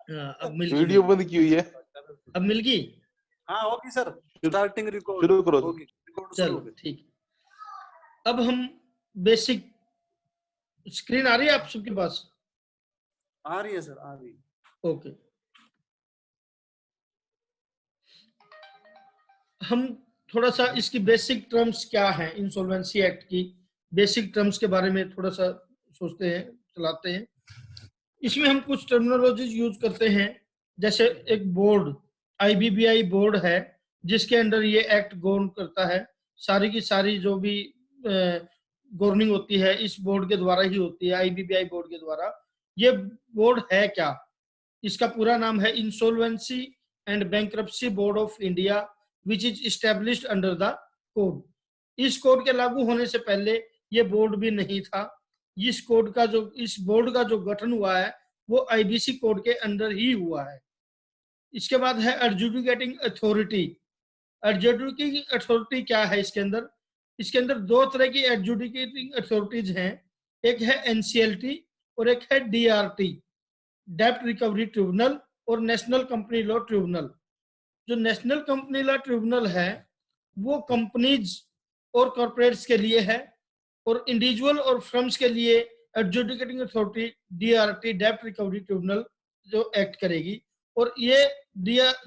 अब मिल गई। वीडियो बंद की हुई है। अब मिल गई। हाँ होगी सर, स्टार्टिंग रिकॉर्ड शुरू करो। होगी, रिकॉर्ड शुरू चलो होगी। ठीक। अब हम बेसिक, स्क्रीन आ रही है आप सबके पास? आ रही है सर, आ रही है। ओके, हम थोड़ा सा इसकी बेसिक टर्म्स क्या है, इंसॉल्वेंसी एक्ट की बेसिक टर्म्स के बारे में थोड़ा सा सोचते हैं, चलाते हैं। इसमें हम कुछ टर्मिनोलॉजीज यूज करते हैं, जैसे एक बोर्ड, आईबीबीआई बोर्ड है जिसके अंडर ये एक्ट गवर्न करता है। सारी की सारी जो भी गवर्निंग होती है इस बोर्ड के द्वारा ही होती है, आईबीबीआई बोर्ड के द्वारा। ये बोर्ड है क्या? इसका पूरा नाम है insolvency and bankruptcy board of India, which is established under the code. इस कोड के लागू होने से पहले ये बोर्ड भी नहीं था। इस बोर्ड का जो गठन हुआ है वो आईबीसी कोड के अंडर ही हुआ है। इसके बाद है एडजुडिकेटिंग अथॉरिटी। एडजुडिकेटिंग अथॉरिटी क्या है? इसके अंदर दो तरह की एडजुडिकेटिंग अथॉरिटीज हैं, एक है एनसीएलटी और एक है डीआरटी, डेब्ट रिकवरी ट्रिब्यूनल और नेशनल कंपनी लॉ ट्रिब्यूनल। जो नेशनल कंपनी लॉ ट्रिब्यूनल है वो कंपनीज और कॉर्पोरेट्स के लिए है, और इंडिविजुअल और फर्म्स के लिए एडजुडिकेटिंग अथॉरिटी डीआरटी, डेब्ट रिकवरी ट्रिब्यूनल जो एक्ट करेगी। और ये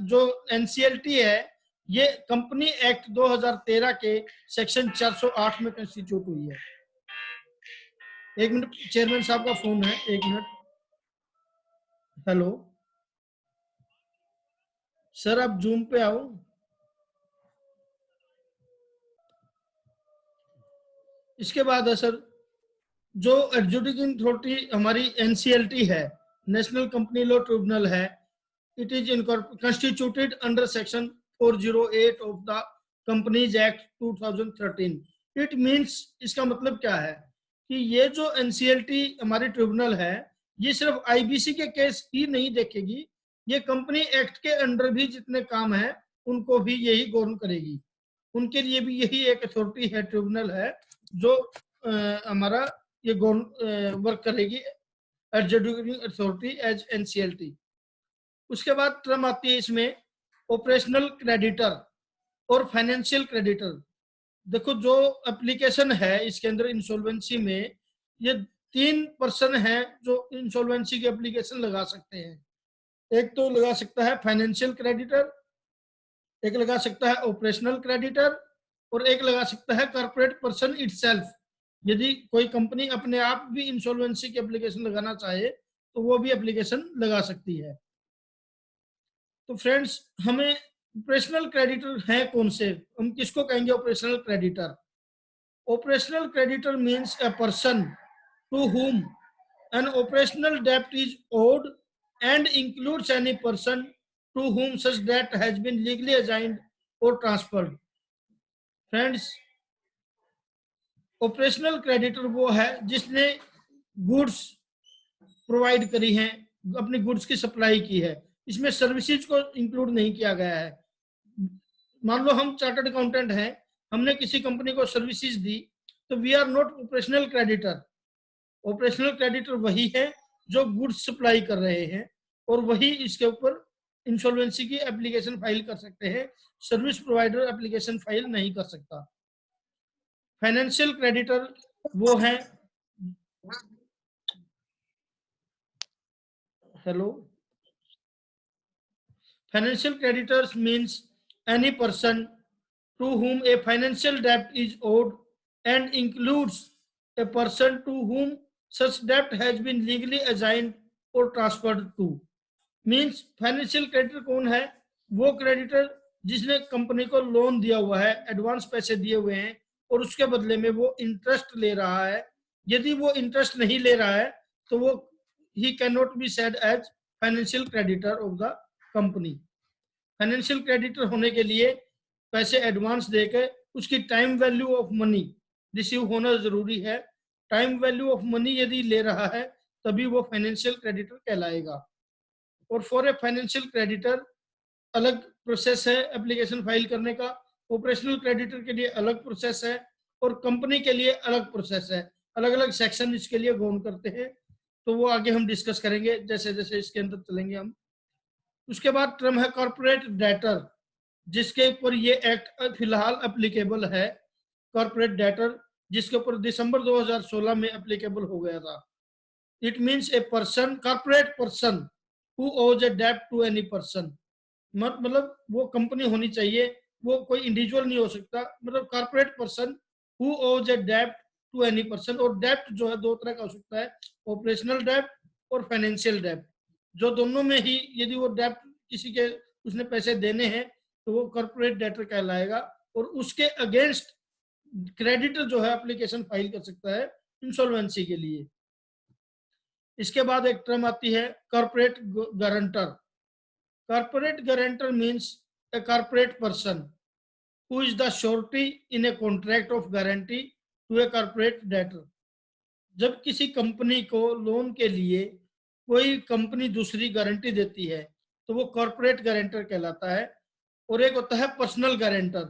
जो एनसीएलटी है ये कंपनी एक्ट 2013 के सेक्शन 408 में कंस्टिट्यूट हुई है। एक मिनट, चेयरमैन साहब का फोन है, एक मिनट। हेलो सर, आप जूम पे आओ। इसके बाद है सर, जो एडजुडिकेटिंग अथॉरिटी हमारी एनसीएलटी है, नेशनल कंपनी लॉ ट्रिब्यूनल है, it is constituted under section 408 of the companies act 2013। It means, इसका मतलब क्या है कि ये जो एनसीएलटी हमारी ट्रिब्यूनल है ये सिर्फ आईबीसी के केस ही नहीं देखेगी, ये कंपनी एक्ट के अंडर भी जितने काम है उनको भी यही गवर्न करेगी। उनके लिए भी यही एक अथॉरिटी है, ट्रिब्यूनल है, जो हमारा ये वर्क करेगी, एडजुडिकेटिंग अथॉरिटी एज एनसीएलटी। उसके बाद टर्म आती है इसमें ऑपरेशनल क्रेडिटर और फाइनेंशियल क्रेडिटर। देखो, जो एप्लीकेशन है इसके अंदर इंसॉल्वेंसी में, ये 3 पर्सन है जो इंसॉल्वेंसी की एप्लीकेशन लगा सकते हैं। एक तो लगा सकता है फाइनेंशियल क्रेडिटर, एक लगा सकता है ऑपरेशनल क्रेडिटर, और एक लगा सकता है कॉर्पोरेट पर्सन इटसेल्फ। यदि कोई कंपनी अपने आप भी इंसॉल्वेंसी की एप्लीकेशन लगाना चाहे तो वो भी एप्लीकेशन लगा सकती है। तो फ्रेंड्स, हमें ऑपरेशनल क्रेडिटर है कौन से, हम किसको कहेंगे operational creditor? Operational creditor means a person to whom N operational डेब्ट is odd and includes any person to whom सच डेब्ट हैज बीन लीगली असाइन्ड और ट्रांसफर्ड। फ्रेंड्स, ऑपरेशनल क्रेडिटर वो है जिसने गुड्स प्रोवाइड करी हैं, अपनी गुड्स की सप्लाई की है, इसमें सर्विसेज को इंक्लूड नहीं किया गया है। मान लो हम चार्टर्ड अकाउंटेंट हैं, हमने किसी कंपनी को सर्विसेज दी, तो we are not operational creditor. Operational creditor वही है जो गुड्स सप्लाई कर रहे हैं, और वही इसके ऊपर इंसॉल्वेंसी की एप्लीकेशन फाइल कर सकते हैं। सर्विस प्रोवाइडर एप्लीकेशन फाइल नहीं कर सकता। फाइनेंशियल क्रेडिटर वो है, hello, financial creditors means any person to whom a financial debt is owed and includes a person to whom such debt has been legally assigned or transferred to। Means financial creditor कौन है? वो creditor जिसने company को loan दिया हुआ है, advance पैसे दिए हुए हैं, और उसके बदले में वो इंटरेस्ट ले रहा है। यदि वो इंटरेस्ट नहीं ले रहा है तो वो he can not be said as financial creditor of the company. Financial creditor होने के लिए पैसे एडवांस देकर उसकी time value of money receive होना जरूरी है। टाइम वैल्यू ऑफ मनी यदि ले रहा है तभी वो फाइनेंशियल क्रेडिटर कहलाएगा। और फॉर ए फाइनेंशियल क्रेडिटर अलग प्रोसेस है एप्लीकेशन फाइल करने का, ऑपरेशनल क्रेडिटर के लिए अलग प्रोसेस है, और कंपनी के लिए अलग प्रोसेस है। अलग अलग सेक्शन इसके लिए गवर्न करते हैं, तो वो आगे हम डिस्कस करेंगे जैसे जैसे इसके अंदर चलेंगे हम। उसके बाद टर्म है कॉर्पोरेट डेटर, जिसके ऊपर ये एक्ट फिलहाल एप्लीकेबल है, कॉर्पोरेट डेटर, जिसके ऊपर दिसंबर 2016 में एप्लीकेबल हो गया था। It means a person, corporate person who owes a debt to any person, मतलब वो कंपनी होनी चाहिए, वो कोई इंडिविजुअल नहीं हो सकता, मतलब corporate person who owes a debt to any person. और डेट जो है दो तरह का हो सकता है, ऑपरेशनल डेट और फाइनेंशियल डेट, जो दोनों में ही यदि वो डेट किसी के उसने पैसे देने हैं तो वो कॉर्पोरेट डेटर कहलाएगा, और उसके अगेंस्ट क्रेडिटर जो है एप्लीकेशन फाइल कर सकता है इंसॉल्वेंसी के लिए। इसके बाद एक टर्म आती है corporate guarantor. Corporate guarantor means a corporate person who is the surety in a contract of guarantee to a corporate debtor. जब किसी कंपनी को लोन के लिए कोई कंपनी दूसरी गारंटी देती है तो वो कॉर्पोरेट गारंटर कहलाता है। और एक होता है पर्सनल गारंटर,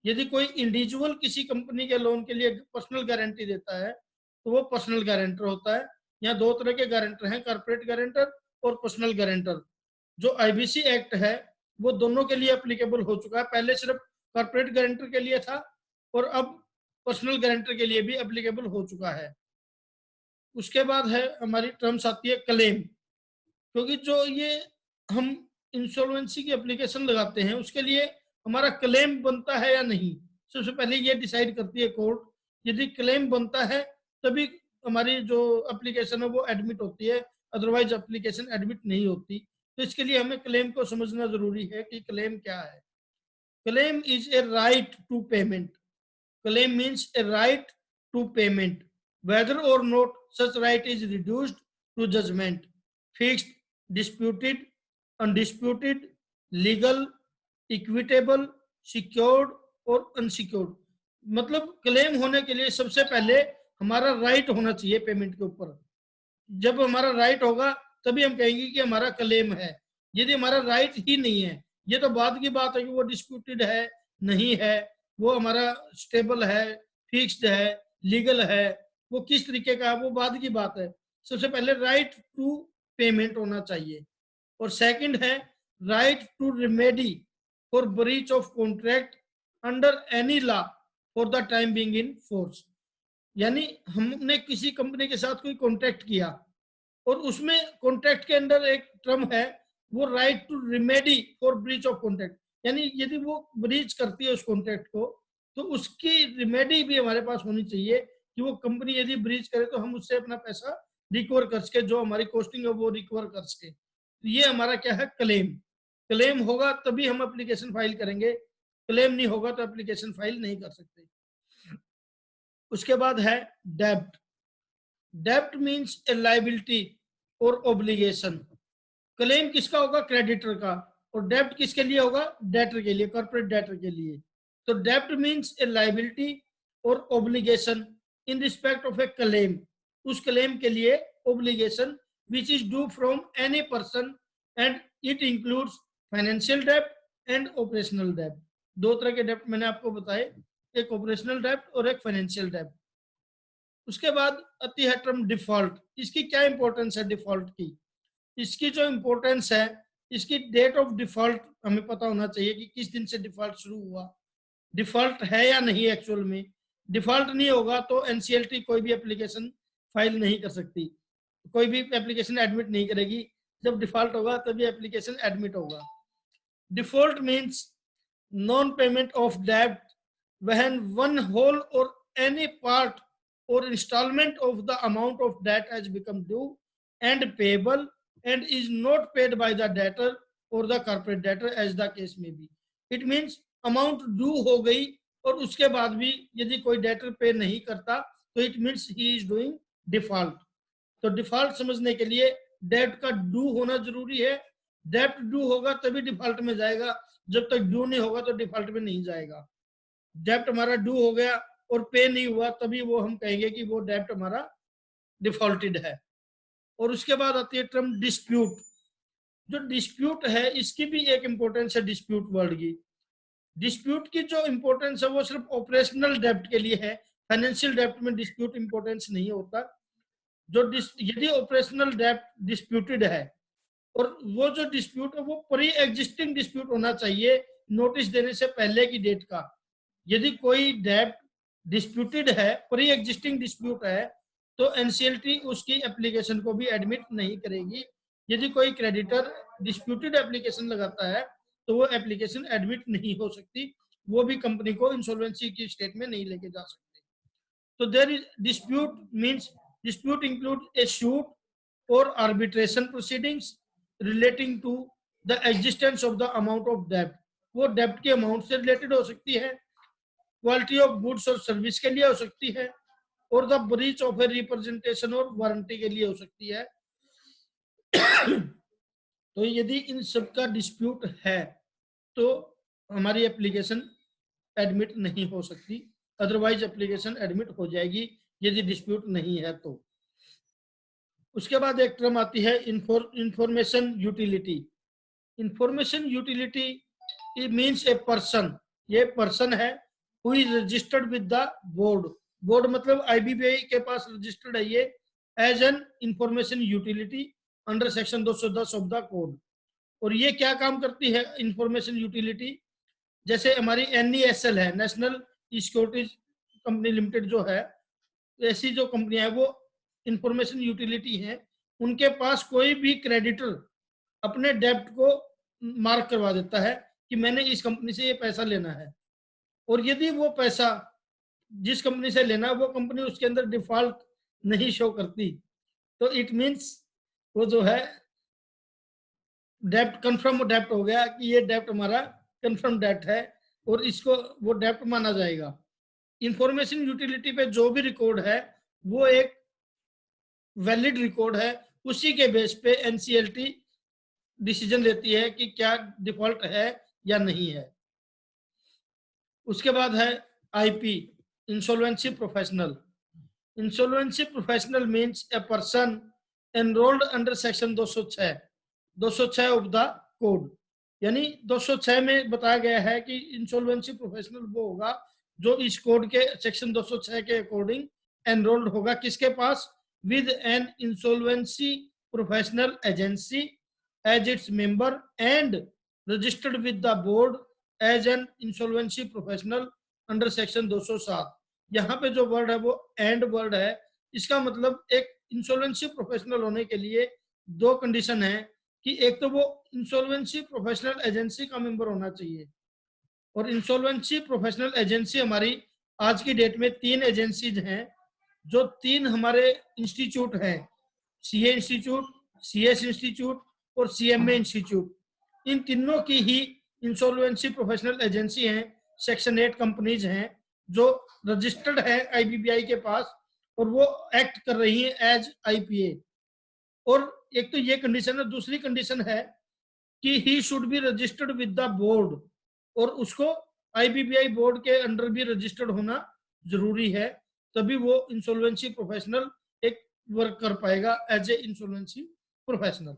यदि कोई इंडिविजुअल किसी कंपनी के लोन के लिए पर्सनल गारंटी देता है तो वो पर्सनल गारंटर होता है। यहाँ दो तरह के गारंटर हैं, कॉर्पोरेट गारंटर और पर्सनल गारंटर। जो आईबीसी एक्ट है वो दोनों के लिए एप्लीकेबल हो चुका है, पहले सिर्फ कॉर्पोरेट गारंटर के लिए था और अब पर्सनल गारंटर के लिए भी एप्लीकेबल हो चुका है। उसके बाद है हमारी टर्म्स आती है क्लेम, क्योंकि जो ये हम इंसॉल्वेंसी की एप्लीकेशन लगाते हैं उसके लिए हमारा क्लेम बनता है या नहीं, सबसे पहले ये डिसाइड करती है कोर्ट। यदि क्लेम बनता है तभी हमारी जो एप्लीकेशन है वो एडमिट होती है, अदरवाइज एप्लीकेशन एडमिट नहीं होती। तो इसके लिए हमें क्लेम को समझना जरूरी है कि क्लेम क्या है। Claim is a right to payment. Claim means a right to payment whether or not such right is reduced to judgment, fixed, disputed, undisputed, legal, equitable, secured और unsecured। मतलब क्लेम होने के लिए सबसे पहले हमारा राइट होना चाहिए पेमेंट के ऊपर। जब हमारा राइट होगा तभी हम कहेंगे कि हमारा क्लेम है। यदि हमारा राइट ही नहीं है, ये तो बाद की बात है कि वो डिस्प्यूटेड है नहीं है, वो हमारा स्टेबल है, फिक्स्ड है, लीगल है, वो किस तरीके का है वो बाद की बात है। सबसे पहले राइट टू पेमेंट होना चाहिए। और सेकंड है right to remedy for breach of contract under any law for the time being in force. यानी हमने किसी कंपनी के साथ कोई कॉन्ट्रैक्ट किया और उसमें कॉन्ट्रैक्ट के अंदर एक टर्म है वो right to remedy for breach of contract, यानी यदि वो ब्रीच करती है उस कॉन्ट्रैक्ट को तो उसकी रिमेडी भी हमारे पास होनी चाहिए कि वो कंपनी यदि ब्रीच करे तो हम उससे अपना पैसा रिकवर कर सके, जो हमारी कॉस्टिंग है वो रिकवर कर सके। तो ये हमारा क्या है क्लेम। क्लेम होगा तभी हम एप्लीकेशन फाइल करेंगे, क्लेम नहीं होगा तो एप्लीकेशन फाइल नहीं कर सकते। उसके बाद है डेब्ट। डेब्ट मीन्स ए लायबिलिटी और ऑब्लिगेशन। क्लेम किसका होगा? क्रेडिटर का। और डेब्ट किसके लिए होगा? डेटर के लिए, कॉर्पोरेट डेटर के लिए। तो डेब्ट मीन्स ए लायबिलिटी और obligation in respect of A claim, उस क्लेम के लिए obligation which is due from any person and it includes financial डेब्ट एंड ऑपरेशनल डेब्ट। दो तरह के डेब्ट मैंने आपको बताए, एक ऑपरेशनल डेब्ट और एक फाइनेंशियल डेब्ट। उसके बाद आती है टर्म डिफॉल्ट। इसकी क्या इंपॉर्टेंस है डिफॉल्ट की? इसकी जो इंपॉर्टेंस है, इसकी डेट ऑफ डिफॉल्ट हमें पता होना चाहिए कि किस दिन से डिफॉल्ट शुरू हुआ, डिफॉल्ट है या नहीं एक्चुअल में। डिफॉल्ट नहीं होगा तो एनसीएलटी कोई भी एप्लीकेशन फाइल नहीं कर सकती, कोई भी एप्लीकेशन एडमिट नहीं करेगी। जब डिफॉल्ट होगा तभी एप्लीकेशन एडमिट होगा। Default means non payment of डेब्ट when one whole or any part or installment of the amount of debt has become due and payable and is not paid by the debtor or the corporate debtor as the case may be। It means amount due हो गई और उसके बाद भी यदि कोई debtor पे नहीं करता तो it means he is doing default. तो डिफॉल्ट समझने के लिए डेट का ड्यू होना जरूरी है। डेट ड्यू होगा तभी डिफॉल्ट में जाएगा, जब तक ड्यू नहीं होगा तो डिफॉल्ट में नहीं जाएगा। डेब्ट हमारा ड्यू हो गया और पे नहीं हुआ तभी वो हम कहेंगे कि वो डेब्ट हमारा डिफॉल्टेड है। और उसके बाद आती है टर्म डिस्प्यूट। जो डिस्प्यूट है इसकी भी एक इंपॉर्टेंस है डिस्प्यूट वर्ड की। डिस्प्यूट की जो इंपॉर्टेंस है वो सिर्फ ऑपरेशनल डेब्ट के लिए है, फाइनेंशियल डेब्ट में डिस्प्यूट इंपॉर्टेंस नहीं होता। जो यदि ऑपरेशनल डेब्ट डिस्प्यूटेड है और वो जो डिस्प्यूट है वो प्री एग्जिस्टिंग डिस्प्यूट होना चाहिए नोटिस देने से पहले की डेट का। यदि कोई डेट डिस्प्यूटेड है, प्री एग्जिस्टिंग डिस्प्यूट है, तो एनसीएलटी उसकी एप्लीकेशन को भी एडमिट नहीं करेगी। यदि कोई क्रेडिटर डिस्प्यूटेड एप्लीकेशन लगाता है तो वो एप्लीकेशन एडमिट नहीं हो सकती, वो भी कंपनी को इंसॉल्वेंसी की स्टेट में नहीं लेके जा सकती। So there is dispute means dispute includes a suit or arbitration proceedings relating to the existence of the amount of debt. वो डेब्ट के अमाउंट से रिलेटेड हो सकती है, क्वालिटी ऑफ गुड्स और सर्विस के लिए हो सकती है, और the breach of a representation और वारंटी के लिए हो सकती है। तो यदि इन सब का डिस्प्यूट है तो हमारी एप्लीकेशन एडमिट नहीं हो सकती, अदरवाइज एप्लीकेशन एडमिट हो जाएगी यदि डिस्प्यूट नहीं है तो। उसके बाद एक टर्म आती है information utility. Information utility means a person, ये पर्सन है who is registered with the board. Board मतलब आईबीबीआई के पास रजिस्टर्ड है ये as an information utility under section 210 of the code. और ये क्या काम करती है इंफॉर्मेशन यूटिलिटी? जैसे हमारी एनईएसएल है, नेशनल सिक्योरिटीज कंपनी लिमिटेड जो है, ऐसी जो कंपनियां है वो इंफॉर्मेशन यूटिलिटी है। उनके पास कोई भी क्रेडिटर अपने डेब्ट को मार्क करवा देता है कि मैंने इस कंपनी से ये पैसा लेना है, और यदि वो पैसा जिस कंपनी से लेना है वो कंपनी उसके अंदर डिफॉल्ट नहीं शो करती तो इट मीन्स वो जो है डेब्ट कंफर्म डेब्ट हो गया कि ये डेब्ट हमारा कंफर्म डेब्ट है और इसको वो डेब्ट माना जाएगा। इंफॉर्मेशन यूटिलिटी पे जो भी रिकॉर्ड है वो एक वैलिड रिकॉर्ड है, उसी के बेस पे एनसीएलटी डिसीजन लेती है कि क्या डिफॉल्ट है या नहीं है। उसके बाद है IP, insolvency professional. Insolvency professional means a person enrolled under section 206 of the code. यानी 206 में बताया गया है कि इंसॉल्वेंसी प्रोफेशनल वो होगा जो इस कोड के सेक्शन 206 के अकॉर्डिंग एनरोल्ड होगा, किसके पास? With an insolvency professional agency as its member and registered with the board as an insolvency professional under section 207। यहाँ पे जो वर्ड है वो एंड वर्ड है। इसका मतलब एक इंसॉल्वेंसी प्रोफेशनल होने के लिए दो कंडीशन है कि एक तो वो इंसॉल्वेंसी प्रोफेशनल एजेंसी का मेंबर होना चाहिए, और इंसॉल्वेंसी प्रोफेशनल एजेंसी हमारी आज की डेट में 3 एजेंसीज हैं, जो 3 हमारे इंस्टीट्यूट हैं, सीए इंस्टीट्यूट, सीएस इंस्टीट्यूट और सीएमए इंस्टीट्यूट। इन तीनों की ही इंसॉल्वेंसी प्रोफेशनल एजेंसी हैं, सेक्शन 8 कंपनीज हैं जो रजिस्टर्ड है आईबीबीआई के पास और वो एक्ट कर रही हैं एज आईपीए। और एक तो ये कंडीशन है, दूसरी कंडीशन है कि he should be registered with the board, और उसको आईबीबीआई बोर्ड के अंडर भी रजिस्टर्ड होना जरूरी है, तभी वो इंसॉल्वेंसी प्रोफेशनल एक वर्क कर पाएगा एज ए इंसॉल्वेंसी प्रोफेशनल।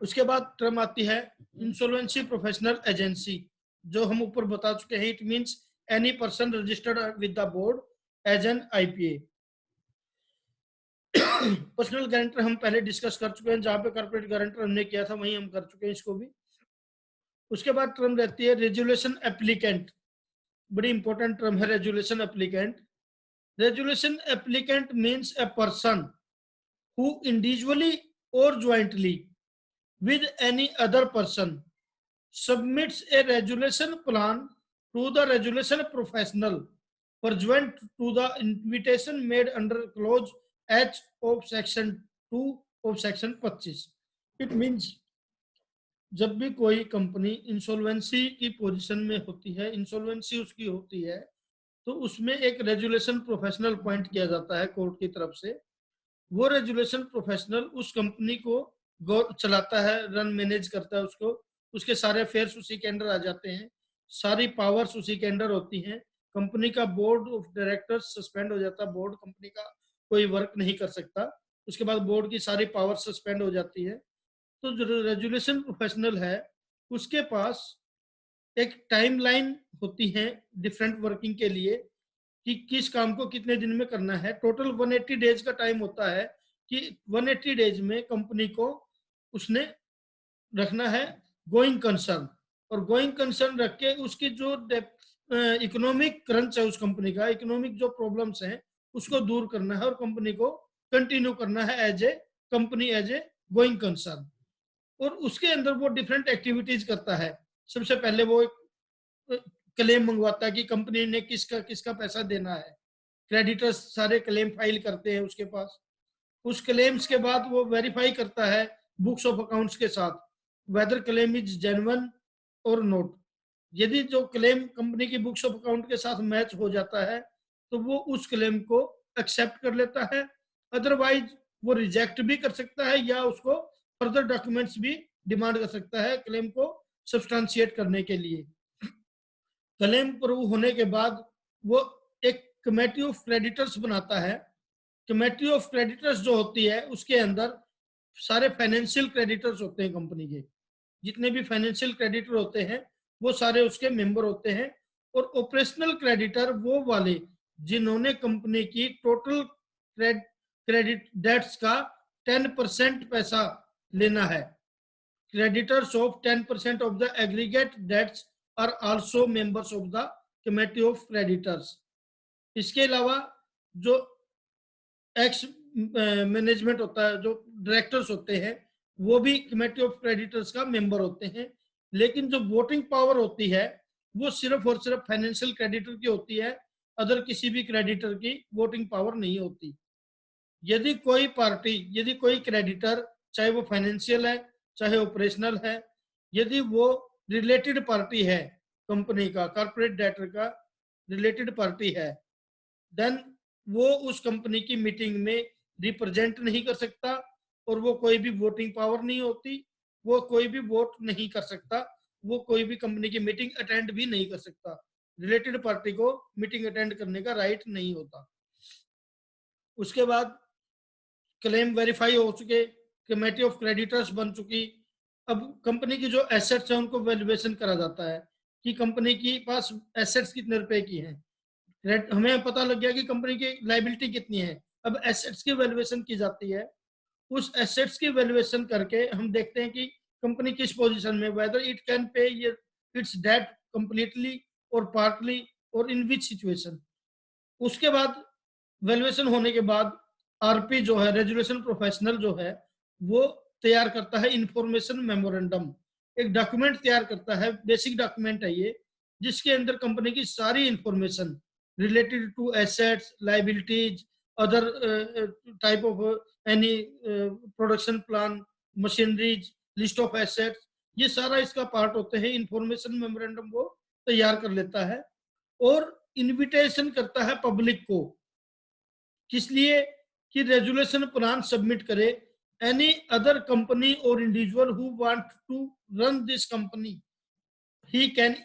उसके बाद टर्म आती है इंसॉल्वेंसी प्रोफेशनल एजेंसी, जो हम ऊपर बता चुके हैं। It means any person registered with the board as an IPA. Personal guarantor हम पहले डिस्कस कर चुके हैं, जहां पे कॉर्पोरेट गारंटर हमने किया था वहीं हम कर चुके हैं इसको भी। उसके बाद टर्म रहती है रेजुलेशन एप्लीकेंट, बड़ी इंपॉर्टेंट टर्म है resolution applicant. Resolution applicant means a person who individually और jointly with any other person submits a regulation plan to the regulation professional pursuant to the invitation made under clause H of section 2 of section 25। It means जब भी कोई company insolvency की position में होती है, insolvency उसकी होती है, तो उसमें एक रेजुलेशन प्रोफेशनल अपॉइंट किया जाता है कोर्ट की तरफ से। वो रेजुलेशन प्रोफेशनल उस कंपनी को चलाता है, रन मैनेज करता है उसको, उसके सारे अफेयर्स उसी के अंडर आ जाते हैं, सारी पावर्स उसी के अंडर होती हैं। कंपनी का बोर्ड ऑफ डायरेक्टर्स सस्पेंड हो जाता है, बोर्ड कंपनी का कोई वर्क नहीं कर सकता, उसके बाद बोर्ड की सारी पावर सस्पेंड हो जाती है। तो जो रेजुलेशन प्रोफेशनल है उसके पास एक टाइमलाइन होती है डिफरेंट वर्किंग के लिए कि किस काम को कितने दिन में करना है। टोटल 180 डेज का टाइम होता है कि 180 डेज में कंपनी को उसने रखना है गोइंग कंसर्न, और गोइंग कंसर्न रख के उसकी जो इकोनॉमिक क्रंच है उस कंपनी का, इकोनॉमिक जो प्रॉब्लम्स हैं उसको दूर करना है और कंपनी को कंटिन्यू करना है as a company, as a going concern. और उसके अंदर वो डिफरेंट एक्टिविटीज करता है। सबसे पहले वो एक क्लेम मंगवाता है कि कंपनी ने किसका किसका पैसा देना है, क्रेडिटर्स सारे क्लेम फाइल करते हैं उसके पास। उस क्लेम्स के बाद वो वेरीफाई करता है बुक्स ऑफ अकाउंट्स के साथ वेदर क्लेम इज जेन्युइन और नोट। यदि जो क्लेम कंपनी की बुक्स ऑफ अकाउंट के साथ मैच हो जाता है तो वो उस क्लेम को एक्सेप्ट कर लेता है, अदरवाइज वो रिजेक्ट भी कर सकता है या उसको फर्दर डॉक्यूमेंट्स भी डिमांड कर सकता है क्लेम को सब्सटेंशिएट करने के लिए। क्लेम प्रूव होने के बाद वो एक कमेटी ऑफ क्रेडिटर्स बनाता है। कमेटी ऑफ क्रेडिटर्स जो होती है उसके अंदर सारे फाइनेंशियल क्रेडिटर्स होते हैं कंपनी के, जितने भी फाइनेंशियल क्रेडिटर होते हैं वो सारे उसके मेंबर होते हैं। और ऑपरेशनल क्रेडिटर वो वाले जिन्होंने कंपनी की टोटल क्रेडिट डेट्स का 10% पैसा लेना है। Creditors of 10% of the aggregate debts are also members of the committee of creditors. इसके अलावा जो एक्स मैनेजमेंट होता है, जो डायरेक्टर्स होते हैं, वो भी कमेटी ऑफ क्रेडिटर्स का मेंबर होते हैं। लेकिन जो वोटिंग पावर होती है वो सिर्फ और सिर्फ फाइनेंशियल क्रेडिटर की होती है, अदर किसी भी क्रेडिटर की वोटिंग पावर नहीं होती। यदि कोई पार्टी, यदि कोई क्रेडिटर, चाहे वो फाइनेंशियल है चाहे ऑपरेशनल है, यदि वो रिलेटेड पार्टी है, कंपनी का कॉर्पोरेट डेटर का रिलेटेड पार्टी है, देन वो उस कंपनी की मीटिंग में रिप्रेजेंट नहीं कर सकता और वो कोई भी वोटिंग पावर नहीं होती, वो कोई भी वोट नहीं कर सकता, वो कोई भी कंपनी की मीटिंग अटेंड भी नहीं कर सकता। रिलेटेड पार्टी को मीटिंग अटेंड करने का राइट नहीं होता। उसके बाद क्लेम वेरीफाई हो चुके, कमेटी ऑफ क्रेडिटर्स बन चुकी, अब कंपनी की जो एसेट्स हैं उनको वैल्यूएशन करा जाता है कि कंपनी की पास एसेट्स कितने रुपए की हैं। हमें पता लग गया कि कंपनी की लाइबिलिटी कितनी है, अब एसेट्स की वैल्यूएशन की जाती है। उस एसेट्स की वैल्यूएशन करके हम देखते हैं कि कंपनी किस पोजीशन में, whether it can pay its debt completely और पार्टली और इन विच सिचुएशन। उसके बाद वैल्यूएशन होने के बाद आरपी जो है, रेजुलेशन प्रोफेशनल जो है, वो तैयार करता है इंफॉर्मेशन मेमोरेंडम, एक डॉक्यूमेंट तैयार करता है, बेसिक डॉक्यूमेंट है ये, जिसके अंदर कंपनी की सारी information related to assets, liabilities, other type of any production plan, machineries, list of assets, ये सारा इसका पार्ट होते हैं। इंफॉर्मेशन मेमोरेंडम वो तैयार कर लेता है और इनविटेशन करता है पब्लिक को, किस लिए कि रेजुलेशन प्लान सबमिट करे। एनी अदर कंपनी और individual who want to run this company, he can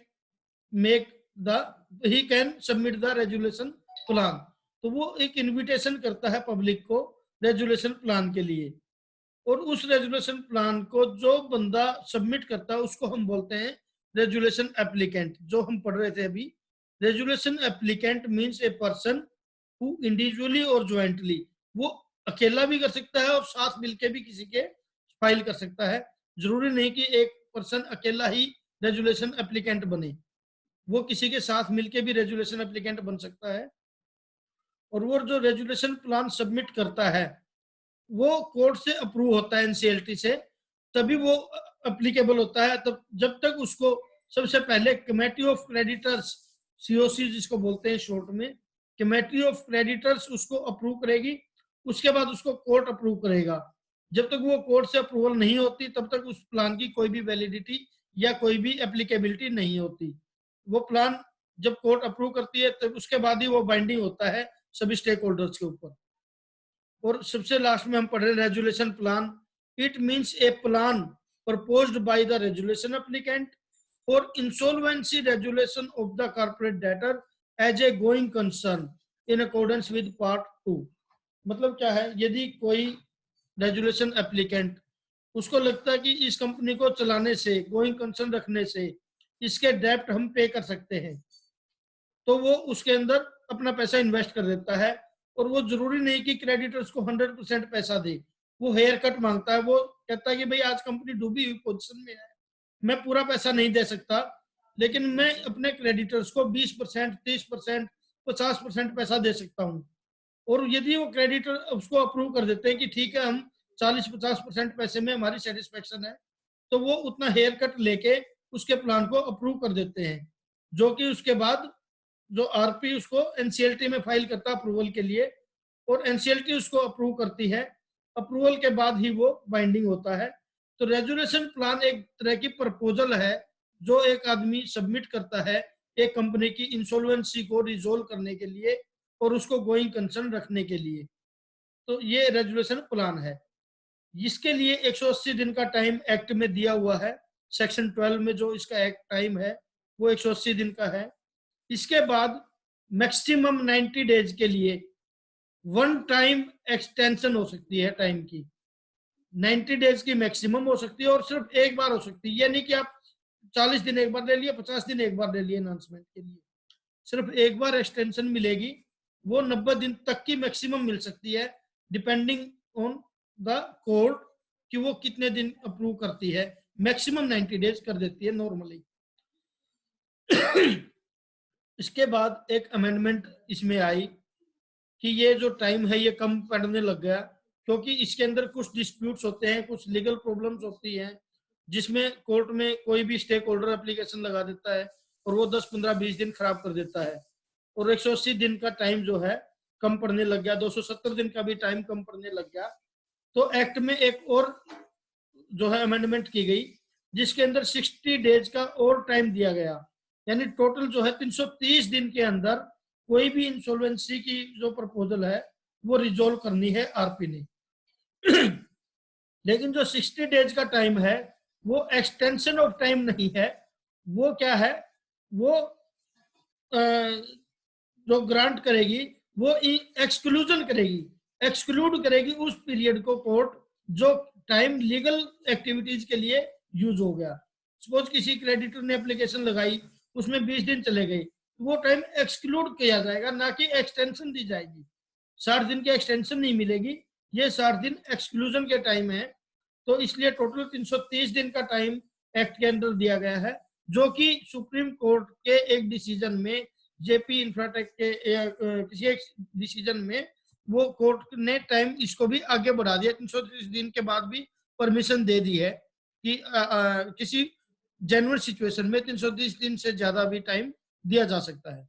make the he can submit the resolution plan. तो वो एक इनविटेशन करता है पब्लिक को रेजुलेशन प्लान के लिए, और उस रेजुलेशन प्लान को जो बंदा सबमिट करता है उसको हम बोलते हैं रेजुलेशन एप्लीकेंट, जो हम पढ़ रहे थे अभी। Resolution applicant means a person who individually और ज्वाइंटली, वो अकेला भी कर सकता है और साथ मिलके भी किसी के फाइल कर सकता है। जरूरी नहीं कि एक पर्सन अकेला ही रेजुलेशन एप्लीकेंट बने, वो किसी के साथ मिलके भी रेजुलेशन एप्लीकेंट बन सकता है। और वो जो रेजुलेशन प्लान सबमिट करता है वो कोर्ट से अप्रूव होता है, एनसीएलटी से, तभी वो अप्लीकेबल होता है। तब जब तक उसको सबसे पहले कमेटी ऑफ क्रेडिटर्स, सीओसी जिसको बोलते हैं शॉर्ट में, कमेटी ऑफ क्रेडिटर्स उसको अप्रूव करेगी, उसके बाद उसको कोर्ट अप्रूव करेगा। जब तक वो कोर्ट से अप्रूवल नहीं होती तब तक उस प्लान की कोई भी वैलिडिटी या कोई भी एप्लीकेबिलिटी नहीं होती। वो प्लान जब कोर्ट अप्रूव करती है तब उसके बाद ही वो बाइंडिंग होता है सभी स्टेक होल्डर्स के ऊपर। और सबसे लास्ट में हम पढ़ रहे हैं resolution plan. It means a plan proposed by the resolution applicant for insolvency resolution of the corporate debtor as a going concern in accordance with part 2। मतलब क्या है, यदि कोई रेजुलेशन एप्लीकेंट, उसको लगता है कि इस कंपनी को चलाने से, गोइंग कंसर्न रखने से इसके डेप्ट हम पे कर सकते हैं, तो वो उसके अंदर अपना पैसा इन्वेस्ट कर देता है। और वो जरूरी नहीं कि क्रेडिटर्स को 100% पैसा दे, वो हेयर कट मांगता है, वो कहता है कि भाई आज कंपनी डूबी हुई पोजीशन में है, मैं पूरा पैसा नहीं दे सकता, लेकिन मैं अपने क्रेडिटर्स को 20%, 30%, 50% पैसा दे सकता हूँ। और यदि वो क्रेडिटर उसको अप्रूव कर देते हैं कि ठीक है, हम 40-50% पैसे में हमारी सेटिस्फेक्शन है, तो वो उतना हेयर कट लेके उसके प्लान को अप्रूव कर देते हैं, जो कि उसके बाद जो आरपी उसको एनसीएलटी में फाइल करता है अप्रूवल के लिए, और एनसीएलटी उसको अप्रूव करती है। अप्रूवल के बाद ही वो बाइंडिंग होता है। तो रेजुलेशन प्लान एक तरह की प्रपोजल है जो एक आदमी सबमिट करता है एक कंपनी की इंसॉल्वेंसी को रिजोल्व करने के लिए और उसको गोइंग कंसर्न रखने के लिए। तो ये रेजुलेशन प्लान है। इसके लिए 180 दिन का टाइम एक्ट में दिया हुआ है। सेक्शन 12 में जो इसका एक्ट टाइम है वो 180 दिन का है। इसके बाद मैक्सिमम 90 डेज के लिए वन टाइम एक्सटेंशन हो सकती है टाइम की। 90 डेज की मैक्सिमम हो सकती है और सिर्फ एक बार हो सकती है। ये नहीं कि आप 40 दिन एक बार ले लिए, 50 दिन एक बार ले लिए अनाउंसमेंट के लिए। सिर्फ एक बार एक्सटेंशन मिलेगी, वो 90 दिन तक की मैक्सिमम मिल सकती है, डिपेंडिंग ऑन द कोर्ट कि वो कितने दिन अप्रूव करती है। मैक्सिमम 90 डेज कर देती है नॉर्मली। इसके बाद एक अमेंडमेंट इसमें आई कि ये जो टाइम है ये कम पड़ने लग गया, क्योंकि इसके अंदर कुछ डिस्प्यूट्स होते हैं, कुछ लीगल प्रॉब्लम्स होती हैं, जिसमें कोर्ट में कोई भी स्टेक होल्डर एप्लीकेशन लगा देता है और वो 10, 15, 20 दिन खराब कर देता है। और 180 दिन का टाइम जो है कम पड़ने लग गया, 270 दिन का भी टाइम कम पड़ने लग गया। तो एक्ट में एक और जो है अमेंडमेंट की गई, जिसके अंदर 60 डेज का और टाइम दिया गया। यानी टोटल जो है 330 दिन के अंदर कोई भी इंसॉल्वेंसी की जो प्रपोजल है वो रिजोल्व करनी है आरपी ने। लेकिन जो 60 डेज का टाइम है वो एक्सटेंशन ऑफ टाइम नहीं है, वो क्या है, वो जो ग्रांट करेगी वो एक्सक्लूजन करेगी, एक्सक्लूड करेगी उस पीरियड को कोर्ट जो टाइम लीगल एक्टिविटीज के लिए यूज हो गया। सपोज किसी क्रेडिटर ने एप्लीकेशन लगाई, उसमें 20 दिन चले गए, वो टाइम एक्सक्लूड किया जाएगा, ना कि एक्सटेंशन दी जाएगी। 60 दिन की एक्सटेंशन नहीं मिलेगी, ये 60 दिन एक्सक्लूजन के टाइम है। तो इसलिए टोटल 330 दिन का टाइम एक्ट के अंदर दिया गया है, जो कि सुप्रीम कोर्ट के एक डिसीजन में, जेपी इंफ्राटेक के किसी एक डिसीजन में वो कोर्ट ने टाइम इसको भी आगे बढ़ा दिया। 330 दिन के बाद भी परमिशन दे दी है कि किसी जेन्युइन सिचुएशन में 330 दिन से ज्यादा भी टाइम दिया जा सकता है।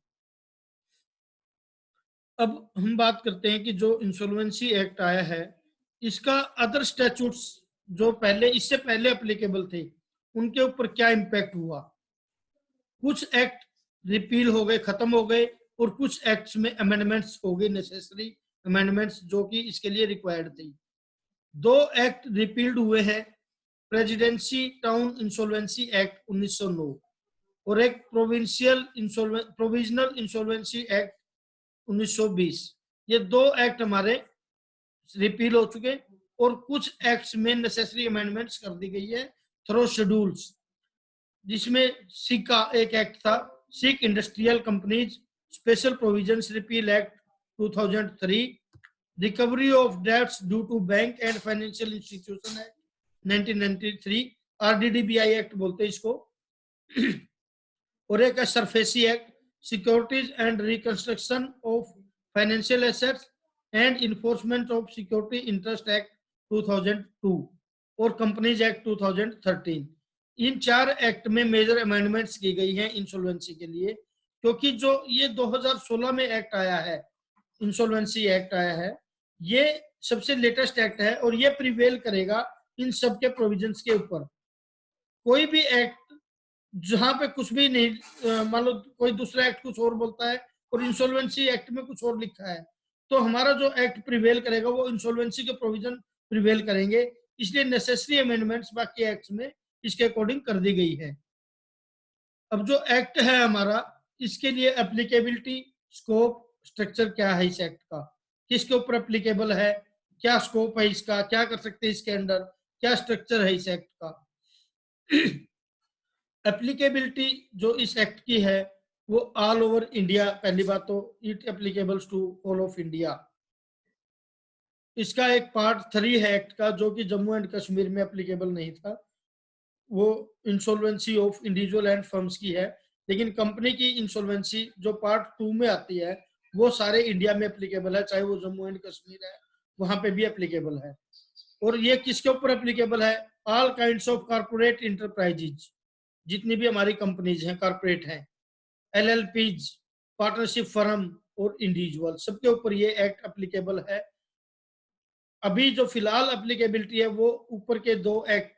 अब हम बात करते हैं कि जो इंसॉल्वेंसी एक्ट आया है, इसका अदर स्टैट्यूट्स जो पहले इससे पहले एप्लीकेबल थे उनके ऊपर क्या इम्पैक्ट हुआ। कुछ एक्ट रिपील हो गए, खत्म हो गए, और कुछ एक्ट्स में अमेंडमेंट्स हो गए, नेसेसरी अमेंडमेंट्स जो कि इसके लिए रिक्वायर्ड थी। 2 एक्ट रिपील्ड हुए हैं, प्रेसिडेंसी टाउन इंसॉल्वेंसी एक्ट 1909 और एक प्रोविजनल इंसॉल्वेंसी एक्ट 1920। ये 2 एक्ट हमारे रिपील हो चुके, और कुछ एक्ट्स में नेसेसरी अमेंडमेंट्स कर दी गई है थ्रो शेड्यूल्स, जिसमें सिक का एक एक्ट था, sick industrial companies special provisions repeal act 2003, recovery of debts due to bank and financial institution act 1993, RDDBI act बोलते हैं इसको, और एक SARFAESI act, securities and reconstruction of financial assets and enforcement of security interest act 2002 और companies act 2013। इन 4 act में major amendments की गई हैं इंसॉल्वेंसी के लिए, क्योंकि जो ये 2016 में एक्ट आया है, इंसॉल्वेंसी एक्ट आया है, ये सबसे लेटेस्ट एक्ट है और ये प्रिवेल करेगा इन सब के प्रोविजंस के ऊपर। कोई भी एक्ट जहां पे कुछ भी नहीं, मान लो कोई दूसरा एक्ट कुछ और बोलता है और इंसॉल्वेंसी एक्ट में कुछ और लिखा है, तो हमारा जो एक्ट प्रिवेल करेगा वो इंसॉल्वेंसी के प्रोविजन प्रिवेल करेंगे। इसलिए नेसेसरी अमेंडमेंट्स बाकी एक्ट्स में इसके अकॉर्डिंग कर दी गई है। अब जो एक्ट है हमारा, इसके लिए एप्लीकेबिलिटी, स्कोप, स्ट्रक्चर क्या है इस एक्ट का, किसके ऊपर एप्लीकेबल है, क्या स्कोप है इसका, क्या कर सकते हैं इसके अंदर, क्या स्ट्रक्चर है इस एक्ट का। एप्लीकेबिलिटी जो इस एक्ट की है वो ऑल ओवर इंडिया, पहली बात तो it applicables to all of India. इसका एक पार्ट 3 है एक्ट का, जो कि जम्मू एंड कश्मीर में एप्लीकेबल नहीं था, वो insolvency of individual and firms की है। लेकिन कंपनी की इंसॉल्वेंसी जो पार्ट 2 में आती है वो सारे इंडिया में एप्लीकेबल है, चाहे वो जम्मू एंड कश्मीर है वहां पे भी एप्लीकेबल है। और ये किसके ऊपर एप्लीकेबल है? All kinds of corporate enterprises, जितनी भी हमारी कंपनीज हैं कॉर्पोरेट हैं, LLPs, पार्टनरशिप फर्म और इंडिविजुअल, सबके ऊपर ये एक्ट एप्लीकेबल है। अभी जो फिलहाल एप्लीकेबिलिटी है वो ऊपर के 2 एक्ट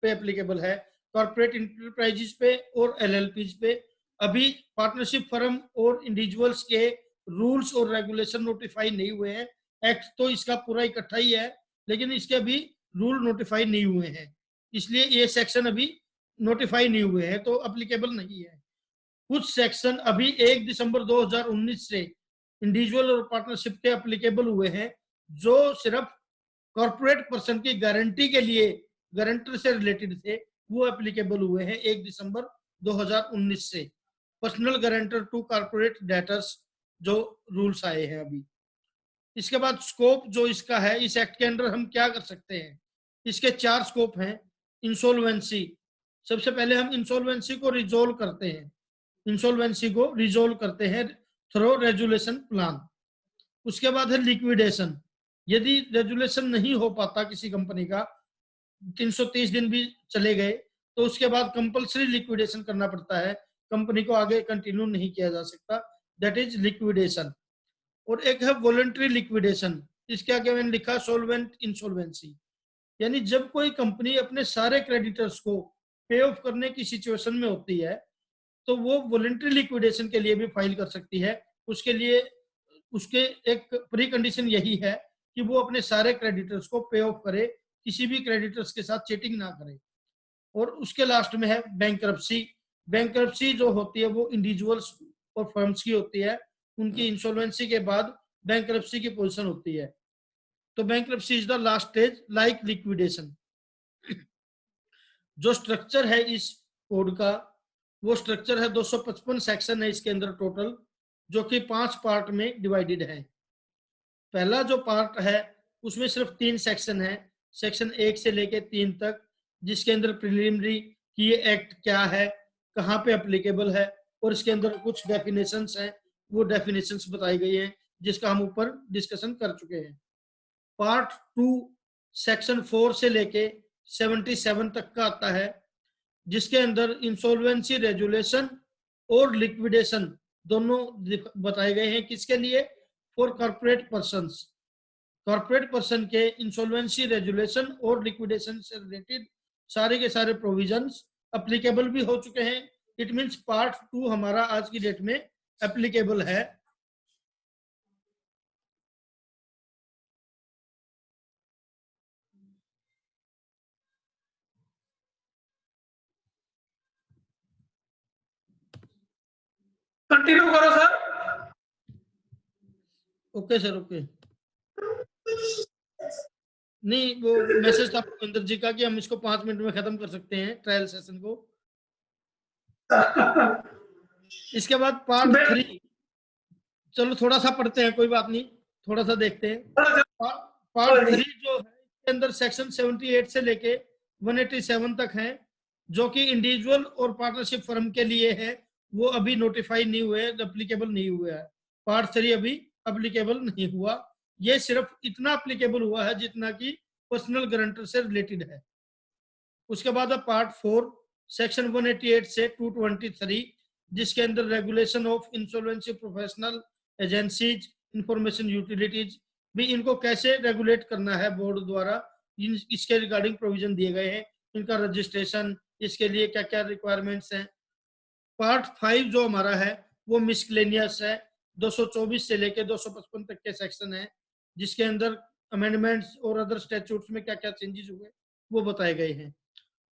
पे एप्लीकेबल है, कॉर्पोरेट इंटरप्राइजेज पे और LLPs पे। अभी पार्टनरशिप फर्म और इंडिविजुअल्स के रूल्स और रेगुलेशन नोटिफाई नहीं हुए हैं। एक्ट तो इसका पूरा इकट्ठा ही है, लेकिन इसके अभी रूल नोटिफाई नहीं हुए हैं, इसलिए ये सेक्शन अभी नोटिफाई नहीं हुए हैं, तो एप्लीकेबल नहीं है। कुछ सेक्शन अभी 1 दिसंबर 2019 से इंडिविजुअल और पार्टनरशिप के एप्लीकेबल हुए हैं, जो सिर्फ कॉर्पोरेट पर्सन की गारंटी के लिए गारंटर से रिलेटेड थे, वो एप्लीकेबल हुए हैं 1 दिसंबर 2019 से। Personal guarantor to corporate debtors जो रूल्स आए हैं अभी। इसके बाद स्कोप जो इसका है, इस एक्ट के अंदर हम क्या कर सकते हैं? इसके 4 स्कोप हैं। इंसॉल्वेंसी, सबसे पहले हम इंसॉल्वेंसी को रिजोल्व करते हैं, इंसॉल्वेंसी को रिजोल्व करते हैं थ्रो रेजुलेशन प्लान। उसके बाद है लिक्विडेशन, यदि रेजुलेशन नहीं हो पाता किसी कंपनी का, 330 दिन भी चले गए, तो उसके बाद कंपलसरी लिक्विडेशन करना पड़ता है, कंपनी को आगे कंटिन्यू नहीं किया जा सकता, दैट इज लिक्विडेशन। और एक है वॉलंटरी लिक्विडेशन, इसके आगे मैंने लिखा सोलवेंट इंसॉल्वेंसी, यानी जब कोई कंपनी अपने सारे क्रेडिटर्स को पे ऑफ करने की सिचुएशन में होती है, तो वो वॉलंटरी लिक्विडेशन के लिए भी फाइल कर सकती है। उसके लिए उसके एक प्री कंडीशन यही है कि वो अपने सारे क्रेडिटर्स को पे ऑफ करे, किसी भी क्रेडिटर्स के साथ चीटिंग ना करे। और उसके लास्ट में है बैंकरप्सी। बैंकरप्सी जो होती है वो इंडिविजुअल्स और फर्म्स की होती है, उनकी इंसॉल्वेंसी के बाद बैंकरप्सी की पोजीशन होती है। तो bankruptcy is the last stage like liquidation. जो स्ट्रक्चर है इस कोड का, वो स्ट्रक्चर है 255 सेक्शन है इसके अंदर टोटल, जो कि 5 पार्ट में डिवाइडेड है। पहला जो पार्ट है उसमें सिर्फ 3 सेक्शन है, सेक्शन 1 से लेके 3 तक, जिसके अंदर प्रिलिमिनरी कि ये एक्ट क्या है, कहाँ पे एप्लीकेबल है, और इसके अंदर कुछ डेफिनेशंस हैं, वो डेफिनेशंस बताई गई हैं, जिसका हम ऊपर डिस्कशन कर चुके हैं। पार्ट 2 सेक्शन 4 से लेके 77 तक का आता है, जिसके अंदर इंसॉल्वेंसी रेजुलेशन और लिक्विडेशन दोनों बताए गए हैं। किसके लिए? For corporate persons. Corporate person के इंसॉल्वेंसी रेजुलेशन और लिक्विडेशन से रिलेटेड सारे के सारे प्रोविजंस एप्लीकेबल भी हो चुके हैं। इट मींस पार्ट 2 हमारा आज की डेट में एप्लीकेबल है। कंटिन्यू करो सर। Okay sir, okay. नहीं, वो मैसेज था इंदर जी का कि हम इसको 5 मिनट में खत्म कर सकते हैं ट्रायल सेशन को। इसके बाद पार्ट 3, चलो थोड़ा सा पढ़ते हैं, कोई बात नहीं, थोड़ा सा देखते हैं। पार्ट 3 जो है इसके अंदर सेक्शन 78 से लेके 187 तक है, जो कि इंडिविजुअल और पार्टनरशिप फर्म के लिए है, वो अभी नोटिफाई नहीं हुए, एप्लीकेबल नहीं हुआ है। पार्ट 3 अभी एप्लीकेबल नहीं हुआ, ये सिर्फ इतना एप्लीकेबल हुआ है जितना कि पर्सनल गारंटर से रिलेटेड है। उसके बाद है पार्ट 4 सेक्शन 188 से 223, जिसके अंदर regulation of insolvency professional agencies information utilities भी, इनको कैसे रेगुलेट करना है बोर्ड द्वारा, इसके रिगार्डिंग प्रोविजन दिए गए हैं। इनका रजिस्ट्रेशन, इसके लिए क्या क्या रिक्वायरमेंट्स हैं। पार्ट 5 जो हमारा है वो मिसक्लेनियस है, 224 से लेके 255 तक के सेक्शन है, जिसके अंदर अमेंडमेंट्स और अदर स्टैट्यूट्स में क्या क्या चेंजेस हुए वो बताए गए हैं।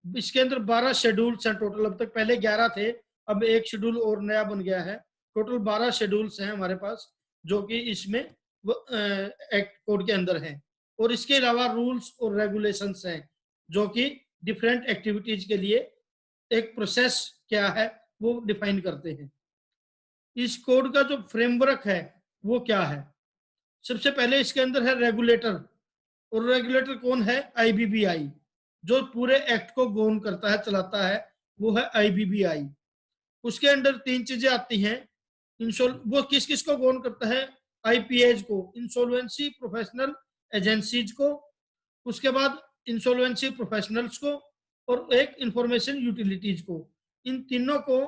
इसके अंदर 12 शेड्यूल्स हैं टोटल, अब तक पहले 11 थे, अब एक शेड्यूल और नया बन गया है। टोटल 12 शेड्यूल्स हैं हमारे पास, जो कि इसमें एक्ट कोड के अंदर हैं। और इसके अलावा रूल्स और रेगुलेशंस हैं, जो कि डिफरेंट एक्टिविटीज के लिए एक प्रोसेस क्या है वो डिफाइन करते हैं। इस कोड का जो फ्रेमवर्क है वो क्या है? सबसे पहले इसके अंदर है रेगुलेटर, और रेगुलेटर कौन है? आईबीबीआई, जो पूरे एक्ट को गवर्न करता है, चलाता है, वो है आईबीबीआई। उसके अंडर तीन चीजें आती हैं। वो किस किस को गवर्न करता है? आईपीएज को, इंसॉल्वेंसी प्रोफेशनल एजेंसीज को, उसके बाद इंसॉल्वेंसी प्रोफेशनल्स को, और एक इंफॉर्मेशन यूटिलिटीज को। इन तीनों को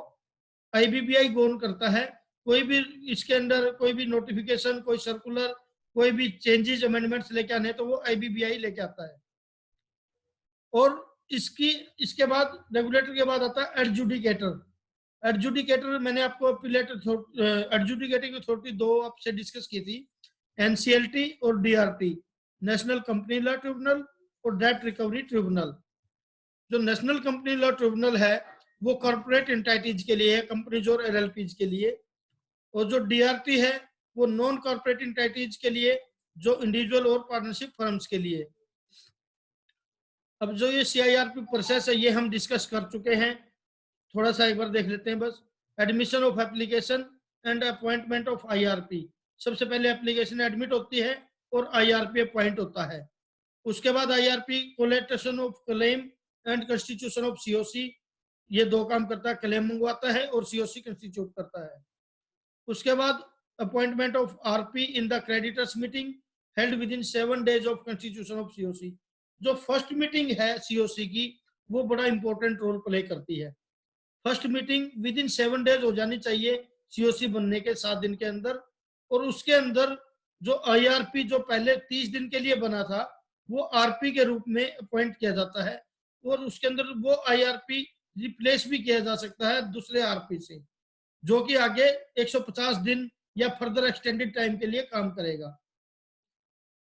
आईबीबीआई गवर्न करता है। कोई भी इसके अंदर कोई भी नोटिफिकेशन, कोई सर्कुलर, कोई भी चेंजेस अमेंडमेंट्स लेके आने तो वो आईबीबीआई लेके आता है। और इसके बाद रेगुलेटर के बाद आता है एडजुडिकेटर। एडजुडिकेटर मैंने आपको एडजुडिकेटिंग अथॉरिटी दो आपसे डिस्कस की थी, एनसीएलटी और DRT, national company law tribunal और डेट रिकवरी ट्रिब्यूनल। जो नेशनल कंपनी लॉ ट्रिब्यूनल है वो कॉर्पोरेट एंटिटीज के लिए है, कंपनीज और एलएलपीज के लिए। और जो डीआरटी है वो नॉन कॉर्पोरेट एंटिटीज के लिए, जो इंडिविजुअल और पार्टनरशिप फर्म्स के लिए। अब जो ये सीआईआरपी प्रोसेस है ये हम डिस्कस कर चुके हैं, थोड़ा सा एक बार देख लेते हैं बस। Admission of application and appointment of IRP. सबसे पहले एप्लीकेशन एडमिट होती है और आईआरपी अपॉइंट होता है। उसके बाद IRP collection of claim and constitution of COC, ये दो काम करता है, क्लेम मंगवाता है और सीओसी कंस्टिट्यूट करता है। उसके बाद appointment of RP in the creditors meeting held with in 7 days of constitution of COC. जो फर्स्ट मीटिंग है सीओसी की वो बड़ा इंपॉर्टेंट रोल प्ले करती है। First meeting with in 7 days हो जानी चाहिए सीओसी बनने के 7 दिन के अंदर। और उसके अंदर जो आईआरपी जो पहले 30 दिन के लिए बना था वो आरपी के रूप में अपॉइंट किया जाता है। और उसके अंदर वो आईआरपी रिप्लेस भी किया जा सकता है दूसरे आरपी से, जो कि आगे 150 दिन या फर्दर एक्सटेंडेड टाइम के लिए काम करेगा।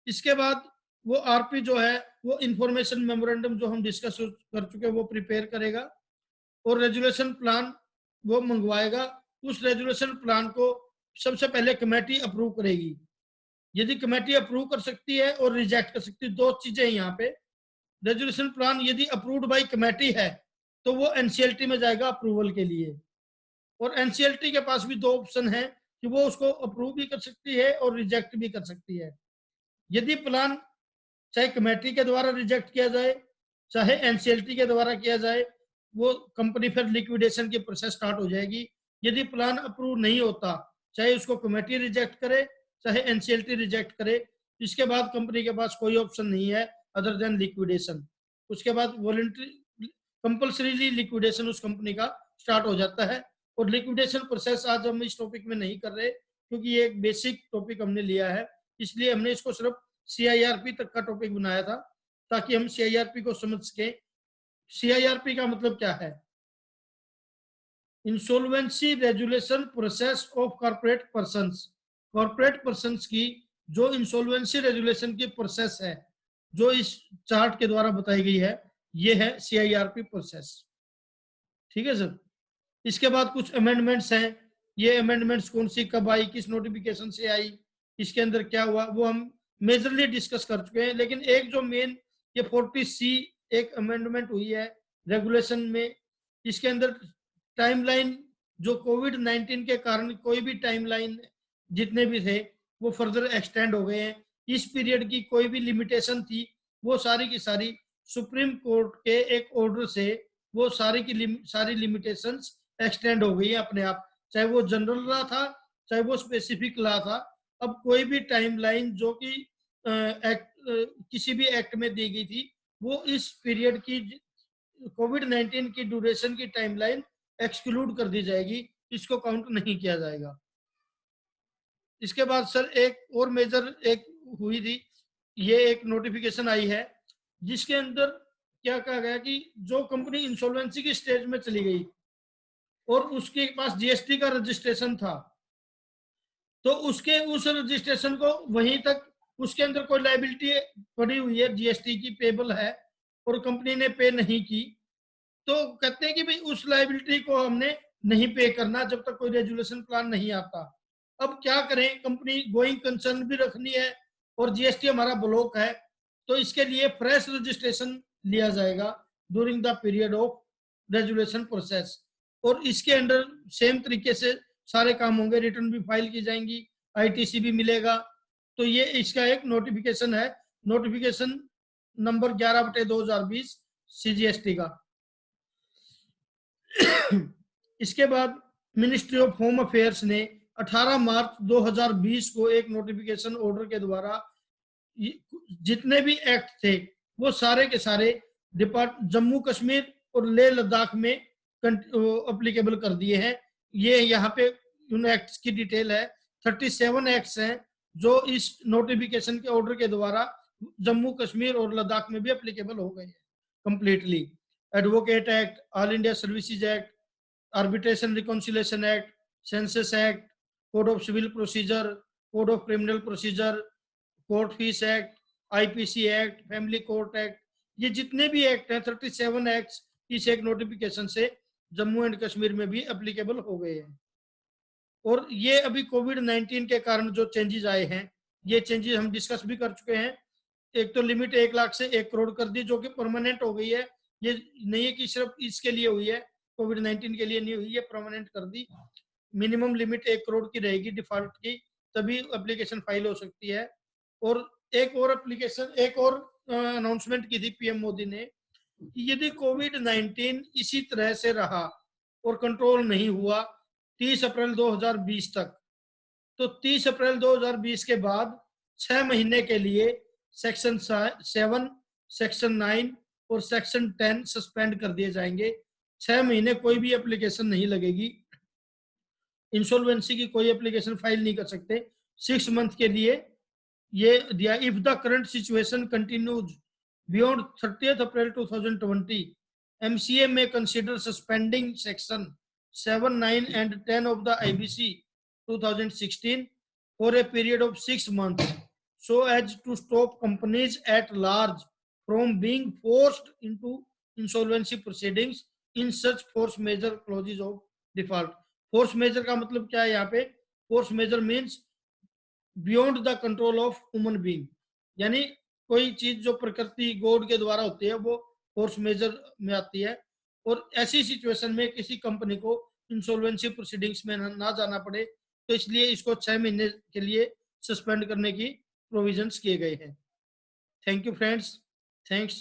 इसके बाद वो आरपी जो है वो इंफॉर्मेशन मेमोरेंडम जो हम डिस्कस कर चुके हैं वो प्रिपेयर करेगा और रेजुलेशन प्लान वो मंगवाएगा। उस रेजुलेशन प्लान को सबसे पहले कमेटी अप्रूव करेगी। यदि कमेटी अप्रूव कर सकती है और रिजेक्ट कर सकती है, दो चीजें यहाँ पे। रेजुलेशन प्लान यदि अप्रूव्ड बाय कमेटी है तो वो एनसीएलटी में जाएगा अप्रूवल के लिए। और एनसीएलटी के पास भी दो ऑप्शन है कि वो उसको अप्रूव भी कर सकती है और रिजेक्ट भी कर सकती है। यदि प्लान चाहे कमेटी के द्वारा रिजेक्ट किया जाए चाहे एनसीएलटी के द्वारा किया जाए, वो कंपनी फिर लिक्विडेशन की प्रोसेस स्टार्ट हो जाएगी। यदि प्लान अप्रूव नहीं होता, चाहे उसको कमेटी रिजेक्ट करे चाहे एनसीएलटी रिजेक्ट करे, इसके बाद कंपनी के पास कोई ऑप्शन नहीं है अदर देन लिक्विडेशन। उसके बाद वॉलंटरी कंपल्सरीली लिक्विडेशन उस कंपनी का स्टार्ट हो जाता है। और लिक्विडेशन प्रोसेस आज हम इस टॉपिक में नहीं कर रहे क्योंकि ये एक बेसिक टॉपिक हमने लिया है, इसलिए हमने इसको सिर्फ सीआईआरपी तक का टॉपिक बनाया था ताकि हम सीआईआरपी को समझ सके। सीआईआरपी का मतलब क्या है? Insolvency resolution process of corporate persons. Corporate persons की जो इंसॉल्वेंसी रेजुलेशन की प्रोसेस है जो इस चार्ट के द्वारा बताई गई है, ये है सीआईआरपी प्रोसेस। ठीक है सर। इसके बाद कुछ अमेंडमेंट्स हैं। ये अमेंडमेंट्स कौन सी कब आई, किस नोटिफिकेशन से आई, इसके अंदर क्या हुआ, वो हम मेजरली डिस्कस कर चुके हैं। लेकिन एक जो मेन ये 40C एक अमेंडमेंट हुई है रेगुलेशन में, इसके अंदर टाइमलाइन जो कोविड-19 के कारण कोई भी टाइमलाइन जितने भी थे वो फर्दर एक्सटेंड हो गए हैं। इस पीरियड की कोई भी लिमिटेशन थी वो सारी की सारी सुप्रीम कोर्ट के एक ऑर्डर से वो सारी लिमिटेशंस एक्सटेंड हो गई है अपने आप, चाहे वो जनरल लॉ था चाहे वो स्पेसिफिक लॉ था। अब कोई भी टाइमलाइन जो कि किसी भी एक्ट में दी गई थी वो इस पीरियड की कोविड-19 की ड्यूरेशन की टाइमलाइन एक्सक्लूड कर दी जाएगी, इसको काउंट नहीं किया जाएगा। इसके बाद सर एक और मेजर एक हुई थी, ये एक नोटिफिकेशन आई है जिसके अंदर क्या कहा गया कि जो कंपनी इंसॉल्वेंसी की स्टेज में चली गई और उसके पास जीएसटी का रजिस्ट्रेशन था, तो उसके उस रजिस्ट्रेशन को वहीं तक उसके अंदर कोई लायबिलिटी पड़ी हुई है जीएसटी की, पेबल है और कंपनी ने पे नहीं की, तो कहते हैं कि भाई उस लायबिलिटी को हमने नहीं पे करना जब तक कोई रेजुलेशन प्लान नहीं आता। अब क्या करें, कंपनी गोइंग कंसर्न भी रखनी है और जीएसटी हमारा ब्लॉक है, तो इसके लिए फ्रेश रजिस्ट्रेशन लिया जाएगा during the period of resolution process. और इसके अंडर सेम तरीके से सारे काम होंगे, रिटर्न भी फाइल की जाएंगी, आईटीसी भी मिलेगा। तो ये इसका एक नोटिफिकेशन है नोटिफिकेशन नंबर 11/2020 CGST का। इसके बाद मिनिस्ट्री ऑफ होम अफेयर्स ने 18 मार्च 2020 को एक नोटिफिकेशन ऑर्डर के द्वारा जितने भी एक्ट थे वो सारे के सारे जम्मू कश्मीर और लेह लद्दाख में अप्लीकेबल कर दिए हैं। ये यहाँ पे उन एक्ट्स की डिटेल है। 37 एक्ट्स हैं जो इस नोटिफिकेशन के ऑर्डर के द्वारा जम्मू कश्मीर और लद्दाख में भी अप्लीकेबल हो गए हैं completely. Advocate act, all India services act, arbitration reconciliation act, census act, code of civil procedure, code of criminal procedure, court fees act, IPC act, family court act, ये जितने भी एक्ट हैं 37 एक्ट्स इस एक notification से Jammu and Kashmir में भी applicable हो गए हैं। और ये अभी कोविड-19 के कारण जो चेंजेस आए हैं, ये चेंजेस हम डिस्कस भी कर चुके हैं। एक तो लिमिट 1 लाख से 1 करोड़ कर दी, जो कि परमानेंट हो गई है। ये नहीं है कि सिर्फ इसके लिए हुई है, कोविड-19 के लिए नहीं हुई, ये परमानेंट कर दी। मिनिमम लिमिट 1 करोड़ की रहेगी डिफॉल्ट की, तभी एप्लीकेशन फाइल हो सकती है। और एक और अनाउंसमेंट की थी पीएम मोदी ने कि यदि कोविड-19 इसी तरह से रहा और कंट्रोल नहीं हुआ 30 अप्रैल 2020 तक, तो 30 अप्रैल 2020 के बाद 6 महीने के लिए सेक्शन 7, सेक्शन 9 और सेक्शन 10 सस्पेंड कर दिए जाएंगे। 6 महीने कोई भी एप्लीकेशन नहीं लगेगी, इंसॉल्वेंसी की कोई एप्लीकेशन फाइल नहीं कर सकते। 6 मंथ के लिए ये दिया। If the current situation continues beyond 30th April 2020, MCA may consider suspending section 7, 9 and 10 of the IBC 2016 for a period of 6 months so as to stop companies at large from being forced into insolvency proceedings in such force majeure clauses of default। force majeure का मतलब क्या है यहाँ पे? force majeure means beyond the control of human being, यानी कोई चीज जो प्रकृति गॉड के द्वारा होती है वो फोर्स मेजर में आती है। और ऐसी सिचुएशन में किसी कंपनी को इंसॉल्वेंसी प्रोसीडिंग्स में ना जाना पड़े, तो इसलिए इसको 6 महीने के लिए सस्पेंड करने की प्रोविजंस किए गए हैं। Thank you friends, thanks.